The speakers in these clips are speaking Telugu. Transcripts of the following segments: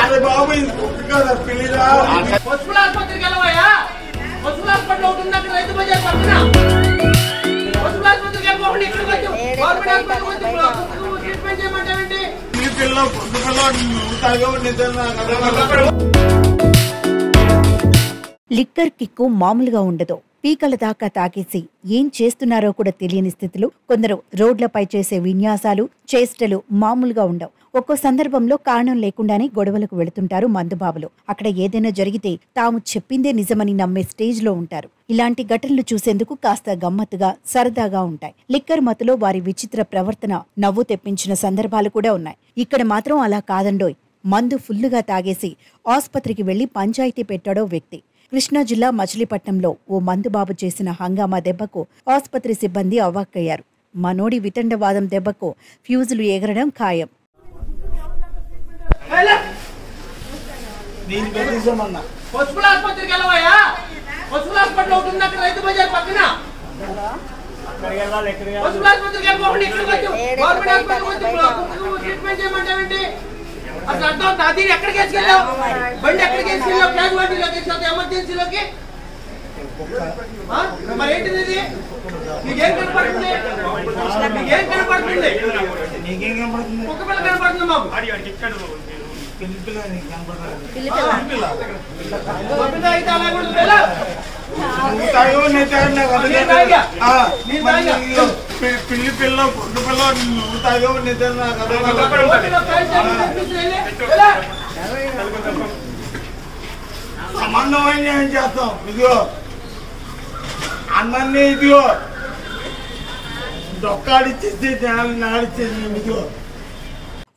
అరే బాబు ఇది కదా పిల్లిరా పశువుల ఆసుపత్రికి వెళ్ళవయ్యా. పశువుల హాస్పిటల్ ఒకటి ఉంది, అక్కడ రైతు బజార్ పక్కన. పశువుల ఆసుపత్రికి వెళ్ళిపోకుండా ఇక్కడికి వచ్చి గవర్నమెంట్ హాస్పిటల్కి వచ్చి ట్రీట్మెంట్ చేయమంటావేంటి? పిల్ల పొద్దు పిల్ల తాగే లిక్కర్ కిక్కు మామూలుగా ఉండదు. పీకల దాకా తాగేసి ఏం చేస్తున్నారో కూడా తెలియని స్థితిలో కొందరు రోడ్లపై చేసే విన్యాసాలు, చేష్టలు మామూలుగా ఉండవు. ఒక్కో సందర్భంలో కారణం లేకుండానే గొడవలకు వెళుతుంటారు మందుబాబులు. అక్కడ ఏదైనా జరిగితే తాము చెప్పిందే నిజమని నమ్మే స్టేజ్ లో ఉంటారు. ఇలాంటి ఘటనలు చూసేందుకు కాస్త గమ్మత్తుగా, సరదాగా ఉంటాయి. లిక్కర్ మత్తులో వారి విచిత్ర ప్రవర్తన నవ్వు తెప్పించిన సందర్భాలు కూడా ఉన్నాయి. ఇక్కడ మాత్రం అలా కాదండోయ్. మందు ఫుల్లుగా తాగేసి ఆసుపత్రికి వెళ్లి పంచాయతీ పెట్టాడో వ్యక్తి. కృష్ణా జిల్లా మచిలీపట్నంలో ఓ మందుబాబు చేసిన హంగామా దెబ్బకు ఆసుపత్రి సిబ్బంది అవాక్కయ్యారు. మనోడి వితండవాదం దెబ్బకు ఫ్యూజులు ఎగరడం ఖాయం. పశువుల ఆసుపత్రికి వెళ్ళవయ్యా. పశువుల హాస్పిటల్ ఒకటి ఉంది, అక్కడ రైతు బజార్ పక్కన. పశువుల ఆసుపత్రికి వెళ్ళిపోకుండా ఇక్కడికి వచ్చి గవర్నమెంట్ హాస్పిటల్కి వచ్చి ట్రీట్మెంట్ చేయమంటావేంటి? అసలు అర్థం అది ఎక్కడికి వేసుకెళ్ళావు? బండి ఎక్కడికి వేసుకెళ్ళావు? క్యాజువాలిటీలోకి వేసుకెళ్తావు, ఎమర్జెన్సీలోకి. మరి ఏంటిది ఇది? నీకేం కనపడుతుంది? నీకేం కనపడుతుంది? ఒక పిల్ల కనపడుతుంది మాకు. పిల్ల అయితే అలా కూడా పిల్ల పిల్లి పిల్ల పొద్దు పిల్ల నువ్వు తాగే సంబంధమైన ఏం చేస్తాం? ఇదిగో అన్నీ ఇదిగో డొక్కాడిచ్చేసి నాడిచ్చేసి ఇదిగో.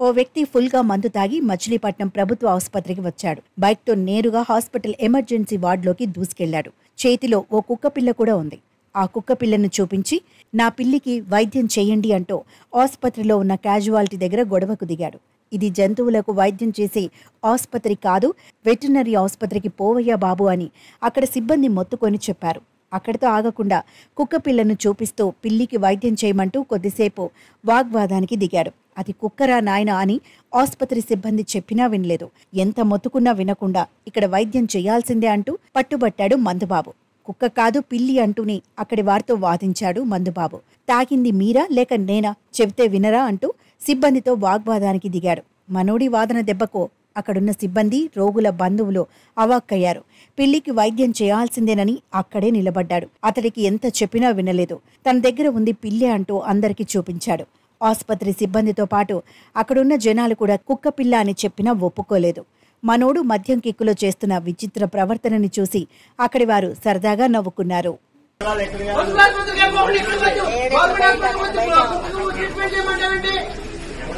ఓ వ్యక్తి ఫుల్ గా మందు తాగి మచిలీపట్నం ప్రభుత్వ ఆసుపత్రికి వచ్చాడు. బైక్ తో నేరుగా హాస్పిటల్ ఎమర్జెన్సీ వార్డులోకి దూసుకెళ్లాడు. చేతిలో ఓ కుక్క పిల్ల కూడా ఉంది. ఆ కుక్క పిల్లను చూపించి నా పిల్లికి వైద్యం చేయండి అంటూ ఆసుపత్రిలో ఉన్న క్యాజువాలిటీ దగ్గర గొడవకు దిగాడు. ఇది జంతువులకు వైద్యం చేసే ఆసుపత్రి కాదు, వెటర్నరీ ఆసుపత్రికి పోవయ్యా బాబు అని అక్కడ సిబ్బంది మొత్తుకొని చెప్పారు. అక్కడితో ఆగకుండా కుక్క పిల్లను చూపిస్తూ పిల్లికి వైద్యం చేయమంటూ కొద్దిసేపు వాగ్వాదానికి దిగాడు. అది కుక్కరా నాయనా అని ఆసుపత్రి సిబ్బంది చెప్పినా వినలేదు. ఎంత మొత్తుకున్నా వినకుండా ఇక్కడ వైద్యం చేయాల్సిందే అంటూ పట్టుబట్టాడు మందుబాబు. కుక్క కాదు పిల్లి అంటూనే అక్కడి వారితో వాదించాడు మందుబాబు. తాగింది మీరా లేక నేనా, చెబితే వినరా అంటూ సిబ్బందితో వాగ్వాదానికి దిగాడు. మనోడి వాదన దెబ్బకు అక్కడున్న సిబ్బంది, రోగుల బంధువులు అవాక్కయ్యారు. పిల్లికి వైద్యం చేయాల్సిందేనని అక్కడే నిలబడ్డాడు. అతడికి ఎంత చెప్పినా వినలేదు. తన దగ్గర ఉంది పిల్లి అంటూ అందరికీ చూపించాడు. ఆసుపత్రి సిబ్బందితో పాటు అక్కడున్న జనాలు కూడా కుక్క పిల్ల అని చెప్పినా ఒప్పుకోలేదు. మనోడు మద్యం కిక్కులో చేస్తున్న విచిత్ర ప్రవర్తనని చూసి అక్కడి వారు సరదాగా నవ్వుకున్నారు.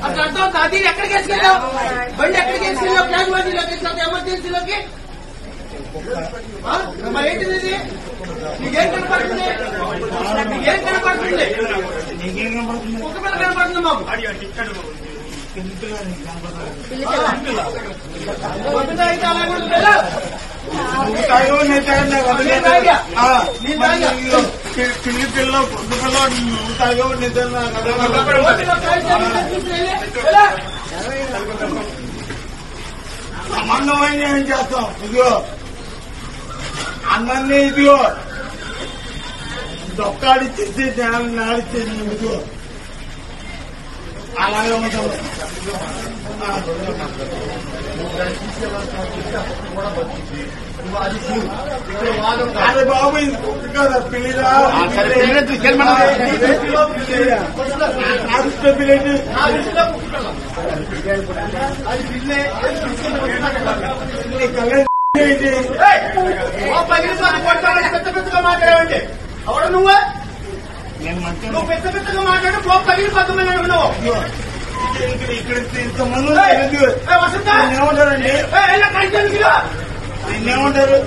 అసలు అర్థం అది ఎక్కడికి వేసుకెళ్ళావు? బండి ఎక్కడికి వేసుకెళ్ళావు? క్యాజువాలిటీలోకి వేసుకెళ్తావు, ఎమర్జెన్సీలోకి. మరి ఏంటిది ఇది? నీకేం కనపడుతుంది? నీకేం కనపడుతుంది? ఒక పిల్ల కనపడుతుంది మాకు. పిల్ల అయితే అలా కూడా పిల్ల పిల్లి పిల్ల పొద్దు పిల్ల నువ్వు తాగే సంబంధమైన ఏం చేస్తాం? ఇదిగో అన్నీ ఇదిగో డొక్కాడిచ్చేసి నాడిచ్చేసి ఇదిగో అలాగే ఉంటాం. అరే బాబు ఇది కదా పిల్లిరా పెద్ద పెద్దగా మాట్లాడావండి. ఎవడు నువ్వు? నువ్వు పెద్ద పెద్దగా మాట్లాడు, పోపు పగిలిపోతామని నువ్వు. ఇక్కడ ఇంతమంది వసంత ఏమంటారండి? ఏమంటారు?